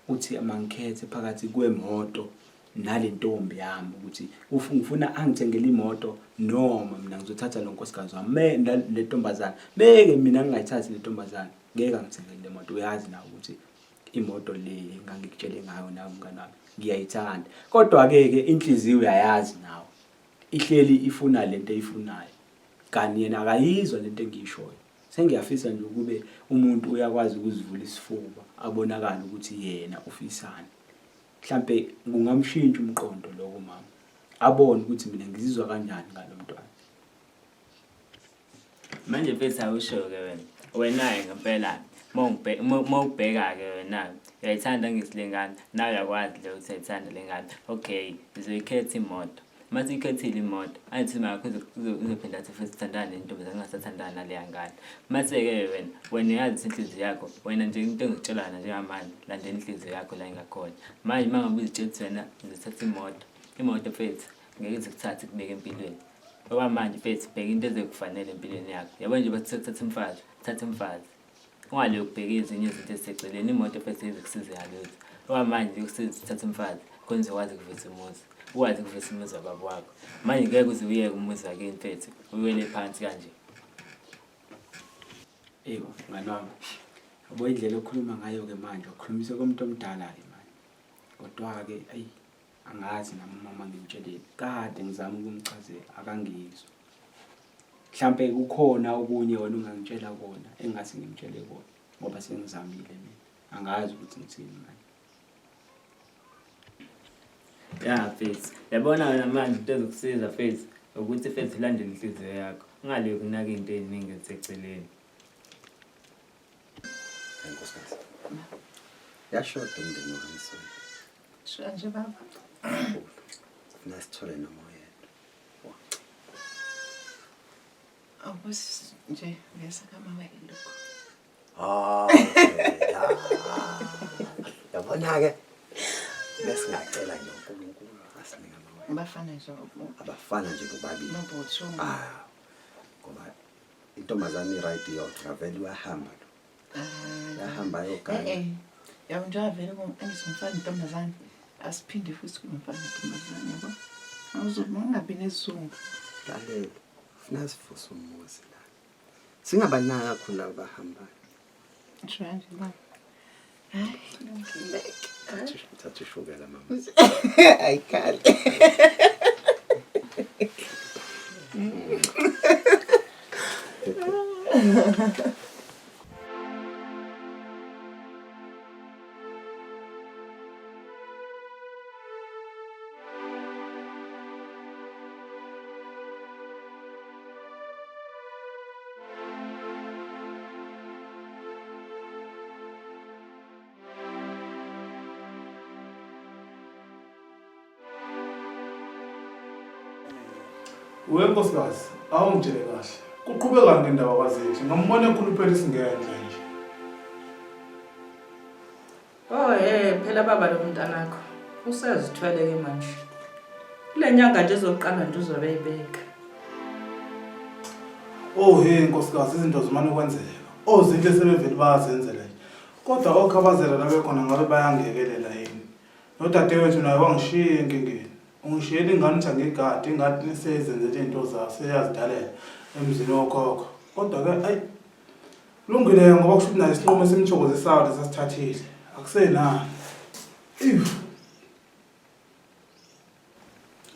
uthi amangikhethe phakathi kwemoto nale ntombi yami ukuthi ngifuna angithengele imoto noma mina ngizothatha lo nkosikazi wami le ntombazana. Beke mina ngingayithathi le ntombazana ngeke angithengele le moto. Uyazi nawe ukuthi imoto le engangikutshele ngayo nawe mngani wami ngiyayithanda. Kodwa-ke inhliziyo uyayazi nawe ihleli ifuna lento eyifunayo. Kanti yena akayizwa lento engiyishoyo. Sengiyafisa nje ukube umuntu uyakwazi ukuzivula isifuba abonakala ukuthi yena ufisana. Mhlambe kungamshintsha umqondo lokho mama. Abone ukuthi mina ngizizwa kanjani ngalomntwana. Manje mfethu awusho-ke wena ngempela mawubheka-ke wena uyayithanda ngisilengane nawe uyakwazi le ukuthi uyayithanda le ngane. Okay, uzoyikhetha imoto. Mase uyikhethile imoto ayithi makho uzophinda athi futhi uthandana nentombi angasathandana naleya ngane. Mase-ke wena uyazi inhliziyo yakho wena nje into engikutshelana njengamanje landela inhliziyo yakho la ingakhona. Manje uma ngabe uzitshela ukuthi wena uzothatha imoto mfethu ngeke ize kuthathe kubeke empilweni. Okwamanje mfethu bheka into ezekufanele empilweni yakho. Yabo nje bathi thatha umfazi, thatha umfazi. Ungale ukubheka ezinye izinto eziseceleni. Imoto mfethu izikusiza yalutho. Okwamanje ukusiza uthatha umfazi khona uzokwazi ukuvisa umuzi. Ukwazi ukuvisa umuzi wababa wakho. Manje ngeke uze uyeke umuzi wakini mfethu uwele phansi kanje. Yebo mngani wami. Yabo indlela okhuluma ngayo-ke manje ukhulumise komuntu omdala-ke manje. Kodwa-ke ayi angazi nami mama ngimtsheleni. Kade ngizama ukumchazela akangizwa. Mhlambe kukhona okunye wena ungangitshela kona engase ngimtshele kona ngoba sengizamile mina. Angazi ukuthi ngithini manje. Ya mfethu. Yabona wena manje into ezokusiza mfethu ukuthi mfethu ulandele inhliziyo yakho. Ungale ukunaka into eziningi eziseceleni. Nkosikazi. Yashoda umndeni wami so. Sho nje baba. Nasithole noma yedwa. Awubus nje ngiyasakama wena lokho. Yabona-ke besingacela nje uNkulunkulu asinika amawele. Bafana nje Abafana nje bobabili. nobutho. Ngoba intombazane iright yodwa vele uyahamba lo. Yahamba yogana. Yabo nje avele ngizomfana intombazane. Asiphinde futhi kumfana intombazane yabo. Awuzoba ungabi nesizungu. Lalela. Funa sifusa umuzi la. Singabanaka kakhulu abahambayo. Nje baba. Hayi, ngileke. Thatha ushukela mama. Ayikhali. Wenkosikazi, awungitshele kahle. Kuqhubeka ngendaba kwazethu. Ngambona ekhuluphela isingendla nje. Phela baba lo mntanakho usezithwele ke manje. Kule nyanga nje ezoqala nje uzobe eyibeka. Oh hey nkosikazi izinto zimane ukwenzeka. Ozinto esebevele bayazenzela nje. Kodwa okhabazela la bekhona ngabe bayangekelela yini. Nodadewethu naye wangishiya enkingeni. Ungishiyela ingane uthi angigadi ingadi nisezenzele izinto zayo seyazidalela emzini wokhokho. Kodwa ke ayi kulungile ngoba kusho ukuthi naye isinqumo esimthokozisayo lesasithathile. Akusenani.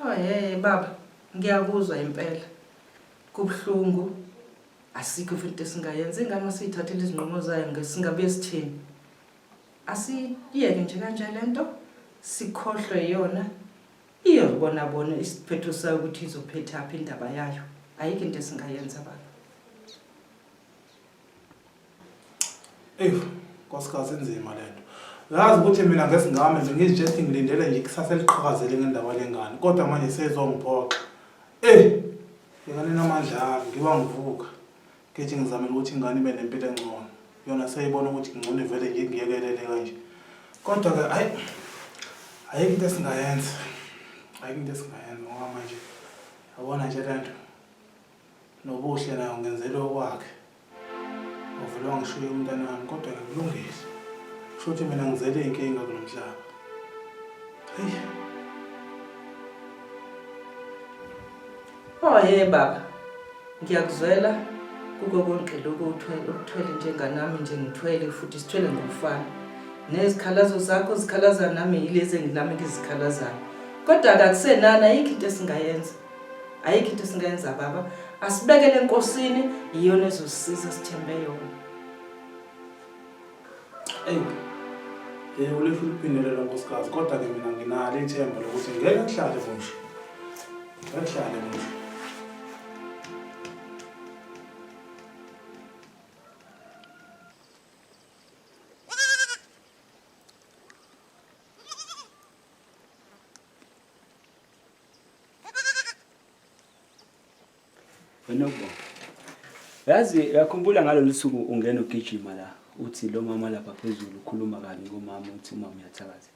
Oh hey baba, ngiyakuzwa impela. Kubhlungu. Asikho futhi esingayenza ingane siyithathele izinqumo zayo ngesingabe sithini. Asiyeke nje kanje lento sikhohlwe yona. Iyobona bona isiphetho sayo ukuthi izophetha apha indaba yayo. Ayikho into esingayenza baba. Nkosikazi inzima lento. Yazi ukuthi mina ngesingame nje ngizijeti ngilindele nje ikusasa eliqhakazele ngendaba lengane. Kodwa manje sezongiphoxa. Ingane namandla ngiba ngivuka. Ngithi ngizamela ukuthi ingane ibe nempilo engcono. Yona seyibona ukuthi ngcono vele nje ngiyekelele kanje. Kodwa ke ayikho into esingayenza. Ayikho into esingayenza ngoba manje yabona nje lento. Nobuhle nayo ngenzele okwakhe. Ovela ngishiye umntana wami kodwa ke kulungile. Kusho ukuthi mina ngizele inkinga kulomhlaba. Oh hey baba. Ngiyakuzwela kuko konke lokho ukuthwele njenganami nje ngithwele futhi sithwele ngokufana. Nezikhalazo zakho zikhalaza nami yilezi engilami ngizikhalazayo. Kodwa akusenana ayikho into esingayenza. Ayikho into esingayenza baba. Asibekele enkosini iyona ezosisiza sithembe yona. Ulisho uliphindelela nkosikazi kodwa ke mina nginalo ithemba lokuthi ngeke kuhlale nje. Akuhlale nje. Wena yazi yakhumbula ngalolu suku ungena ugijima la uthi lo mama lapha phezulu ukhuluma kabi ngomama uthi umama uyathakaza.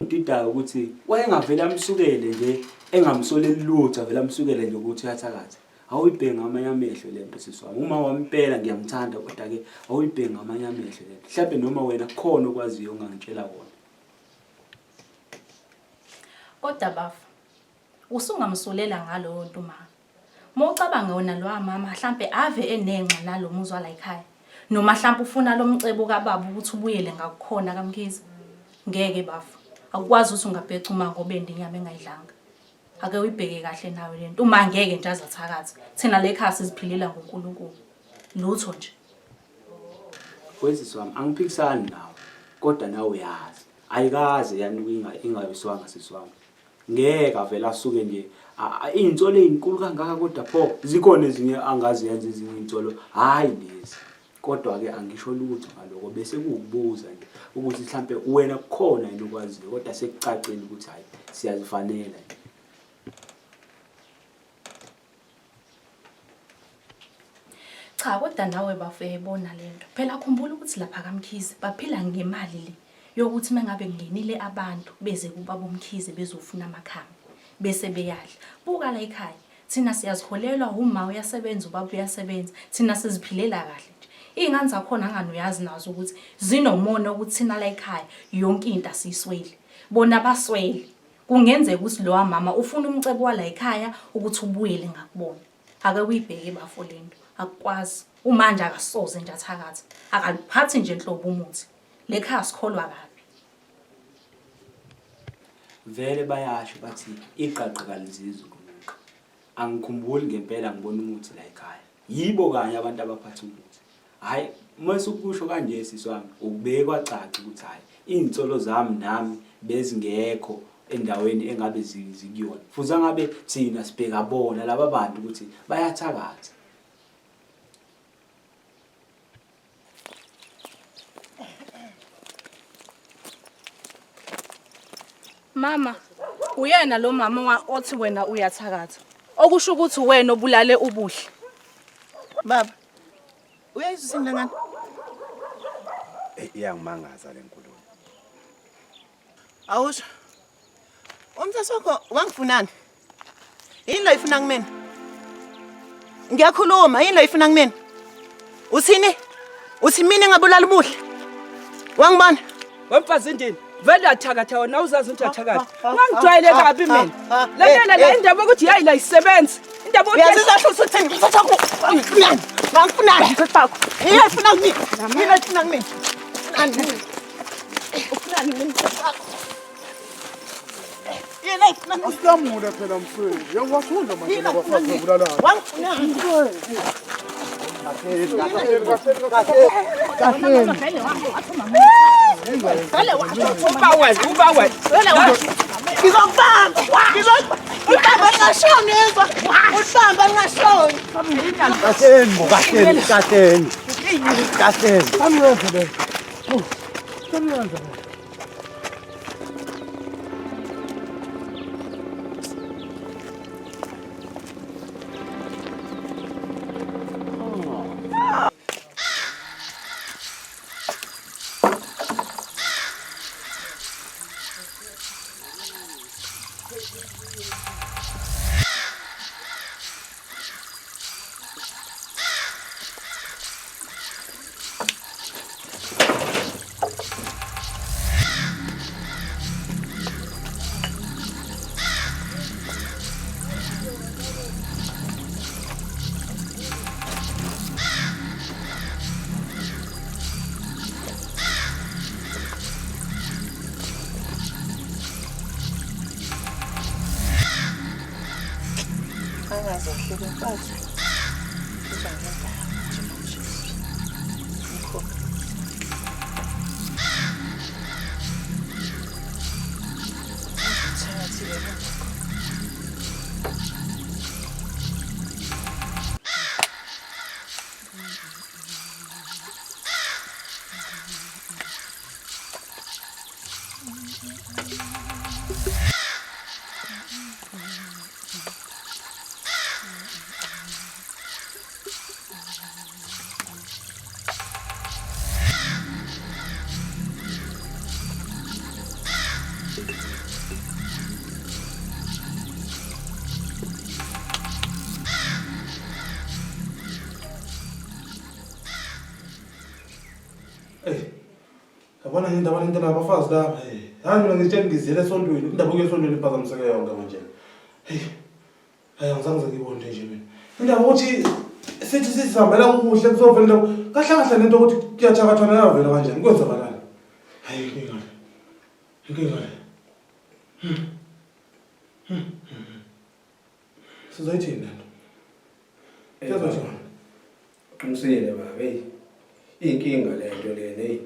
Udidayo ukuthi wayengavela amsukele nje engamsoleli lutho avela amsukele nje ukuthi uyathakaza. Awuyibhenga amanye amehlo lento siswami. Uma wampela ngiyamthanda kodwa ke awuyibhenga amanye amehlo lento. Mhlawumbe noma wena khona okwaziyo ongangitshela kona. Kodwa bafu usungamsolela ngalo nto mama. Mawucabanga wona lo mama mhlambe ave enenxa nalo muzwa la ekhaya. Noma mhlambe ufuna lo mcebo kaBaba ukuthi ubuyele ngakukhona kaMkhize. Ngeke bafu. Akukwazi ukuthi ungabheca uma ngobe ndinyama engayidlanga. Ake uyibheke kahle nawe lento. Uma ngeke nje azathakatha. Thina le ekhaya siziphilela ngoNkulunkulu. Lutho nje. Wesizwami angiphikisani nawe. Kodwa nawe uyazi. Ayikaze yani ingabiswanga siswami. Ngeke avela asuke nje izinsolo ezinkulu kangaka kodwa pho zikhona ezinye angazi yenza ezinye izinsolo hayi lezi. Kodwa ke angisho lutho ngaloko bese kukubuza nje ukuthi mhlambe wena kukhona yini ukwaziyo kodwa sekucacile ukuthi hayi siyazifanela. Cha kodwa nawe bafu uyayibona lento. Phela khumbula ukuthi lapha kaMkhize baphila ngemali le yokuthi mengabe kungenile abantu beze kuba bomkhize bezofuna amakhambi bese beyadla. Buka la ekhaya thina siyazikholelwa uma uyasebenza ubaba uyasebenza thina siziphilela kahle nje. Izingane zakhona ngani uyazi nazo ukuthi zinomona ukuthi thina la ekhaya yonke into asiswele. Bona baswele. Kungenzeka ukuthi lo mama ufuna umcebo wala ekhaya ukuthi ubuyele ngakubona. Ake uyibheke bafo lento. Akukwazi. Umanje akasoze nje athakatha. Akaliphathi nje inhlobo umuthi. Lekhaya sikholwa kabi. Vele bayasho bathi iqaqa kalizizwe kunuka. Angikhumbuli ngempela ngibona umuthi la ekhaya. Yibo kanye abantu abaphatha umuthi. Hayi mase ukusho kanje siswami ukubekwa caca ukuthi hayi izinsolo zami nami bezingekho endaweni engabe zikuyona. Futhi angabe thina sibheka bona laba bantu ukuthi bayathakatha. Mama, uyena lo mama othi wena uyathakatha. Okusho ukuthi wena obulale ubuhle. Baba, uyayizwa ngani? Iyangimangaza le nkulumo. Awusho. Umthetho wakho wangifunani? Yini la ifuna kumina? Ngiyakhuluma yini lo ifuna kumina? Uthini? Uthi mina ngabulala umuhle. Wangibona? Wemfazi indini. Vele athakatha wena uzazi ukuthi athakatha. Ngangijwayele kabi mina. Lalela la indaba ukuthi yayi la isebenza. Indaba ukuthi uyazizahluza uthini? Ngifuna. Ngangifuna ngifakho. Ngiyafuna kumina. Mina ngifuna kumina. Ufuna mina. Yena ifuna kumina. Asikamule phela mfowethu. Uyangwasunda manje abafazi bobulalana. Wangifuna. Angazohleka mfazi. Uzangena nje. Ngikho. Yabona indaba lento nabafazi lapha. Hayi mina ngitshela ngizile esontweni. Indaba yesondweni iphazamiseke yonke manje. Hayi ngizange ngibone nje mina. Indaba ukuthi sithi sisihambela kuhle kuzovela kahle kahle lento ukuthi kuyathakathana yavela kanjani kwenzakalani. Hayi inkinga le. Sizoyithini lento? Sizoyithini? Qinisile baba, inkinga lento lena,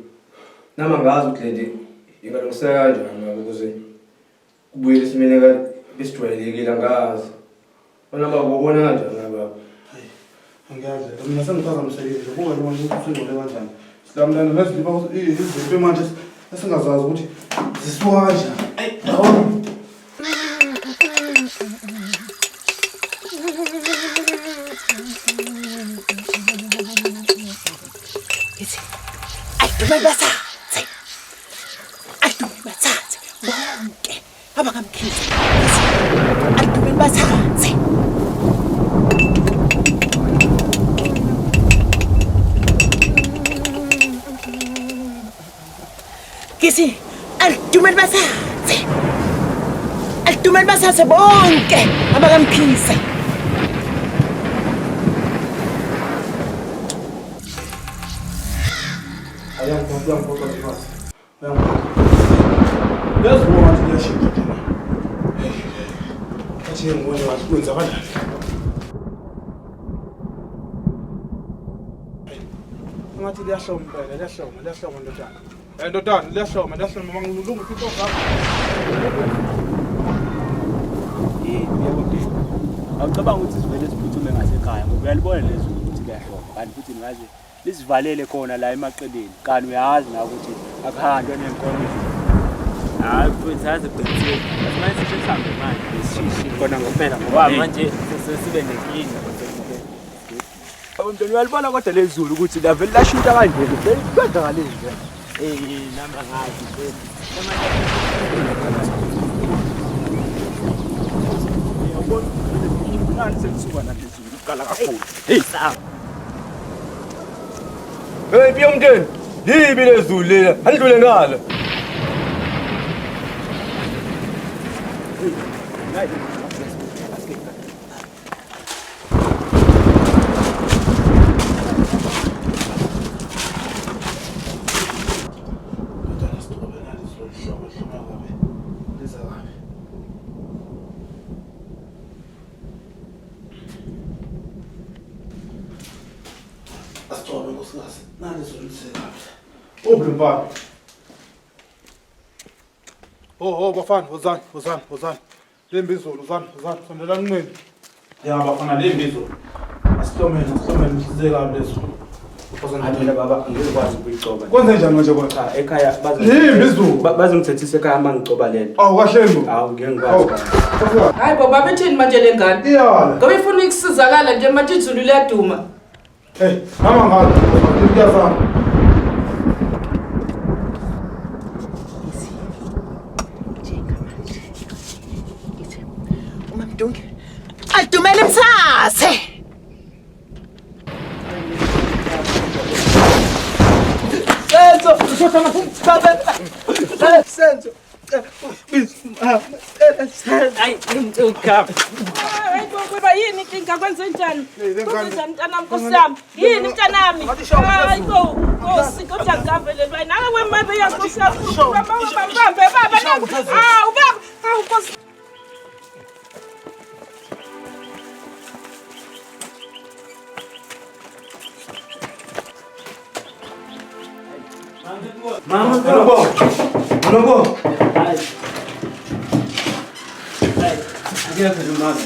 nama ngazi ukuthi lento ingalungiseka kanjani ukuze kubuyele isimene besijwayelekile angazi. Bona babona kanjani baba? Hayi. Angiyazi. Mina sengiphazamisekile. Kuba yona ukuthi usungole kanjani. Silamlana nezimpilo izinto manje esingazazi ukuthi zisuka kanjani. Hayi. Bathathe bonke abangamkhithi. Ayidumeni bathathe. Kisi ayidumeni bathathe. Ayidumeni bathathe bonke abangamkhisi. Uyangiphoqa ngifasi. Uyazibona ukuthi ngiyashintsha thina. Athi ngibone wathi kwenza kanjani. Ngathi liyahloma impela, liyahloma ndodana. Ndodana liyahloma mangilunga into ngakho. Yebo ke. Awucabanga ukuthi sivele siphuthume ngasekhaya ngoba uyalibona lezi ukuthi liyahloma kanti futhi ngaze lisivalele khona la emaqeleni kanti uyazi na ukuthi akuhanjwe nenkonzo. Hayi futhi aziqinisile. Manje sihambe manje lesishishi Khona ngempela ngoba manje sesibe nenkinga. Abantu uyalibona kodwa lezulu ukuthi lavele lashintsha kanjani kwenzakaleni nje. Namba ngazi Yabona ngani selisuka la phezulu. Qala kakhulu. Hey. Hey Piyomnteni, yibi lezulu lena, andlule ngala. Asithobe nkosikazi, nali izulu liselapha. Uphi mfana? Oh bafana, wozani. Lembi izulu, wozani, sondelani nini? Ya bafana lembi izulu. Asihlomene mhliziyo kabi lezo. Phela baba ngikwazi ukuyicoba. Kwenze njani manje kodwa? Cha ekhaya Lembi izulu. bazongithethisa ekhaya mangicoba lento. Awu kahle ngo. Awu ngeke ngikwazi. Hayi baba bethini manje lengane? Iyala. Ngoba ifuna ukusizakala nje manje izulu liyaduma. Hey, mama ngalo, ngiyazama. Umamdungi. Adumele mthathe. Senzo. Hayi ngimthuka. Hayi baba yini inkinga kwenze njani? Kwenze mntanami nkosiyami. Yini mntanami? Hayi bo. Nkosi kodwa ngavelelwa. Nawe wemabe yankosiyami. Bamba baba. Hawu baba. Hawu nkosi. Mama, Nobo. Hayi. Ngeke ngimazi.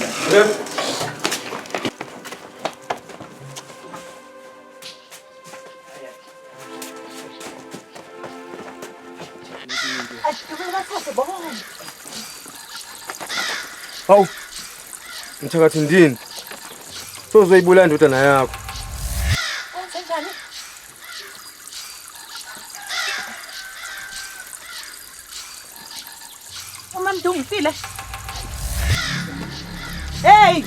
Hawu. Ngithakathi ndini. Sozoyibulala indodana yakho. Senjani? Umamdungi ufile. Hey!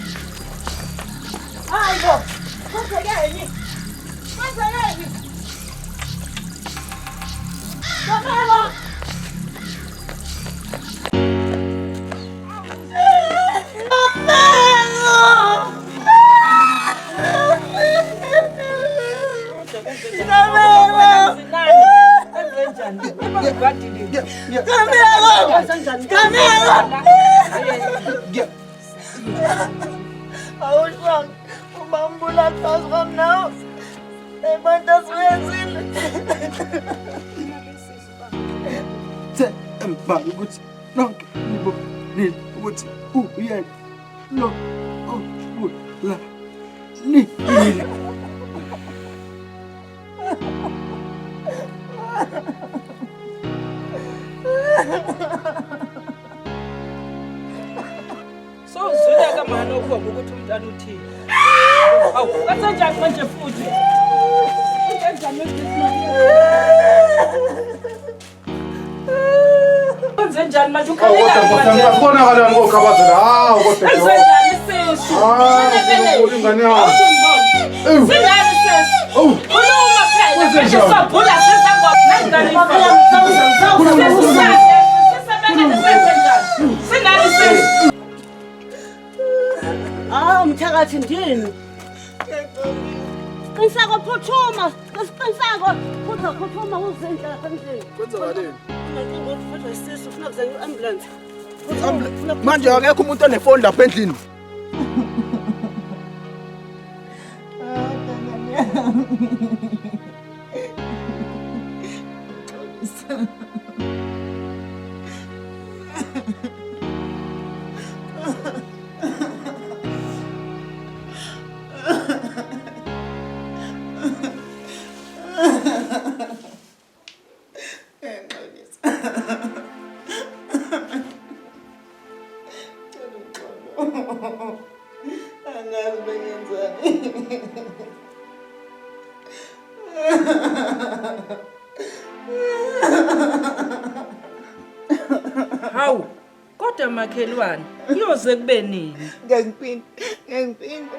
Hayibo. Kwenzekeni? Kamela! Awushong ubambula phasi kwamnawo ebantu aswenzile Mbali ukuthi nonke nibonile ukuthi uyena lo la ni So uzuleka manje ukhomba ukuthi umntana uthini. Awu kasenjani manje futhi? Ungenjani manje? Ungenjani manje ukhalela manje? Ngibonakala ngokhabazela. Hawu kodwa. Ungenjani sisi? Ingane yakho. Sinani sisi? Khuluma phela. Manje sobhula sesangwa nengane Sinani sisi? Ah, mthakathi ndini. Qinisako phuthuma, qinisekho phuthuma uzendlela kanjani. Kwenzakaleni? Unenkinga yokuphathwa isisu ufuna kuze i-ambulance. Manje akekho umuntu onefoni lapha endlini. Angazi bengenzani. Hawu, kodwa kodwa makhelwane kuyoze kube nini? Ngiyangiphinda.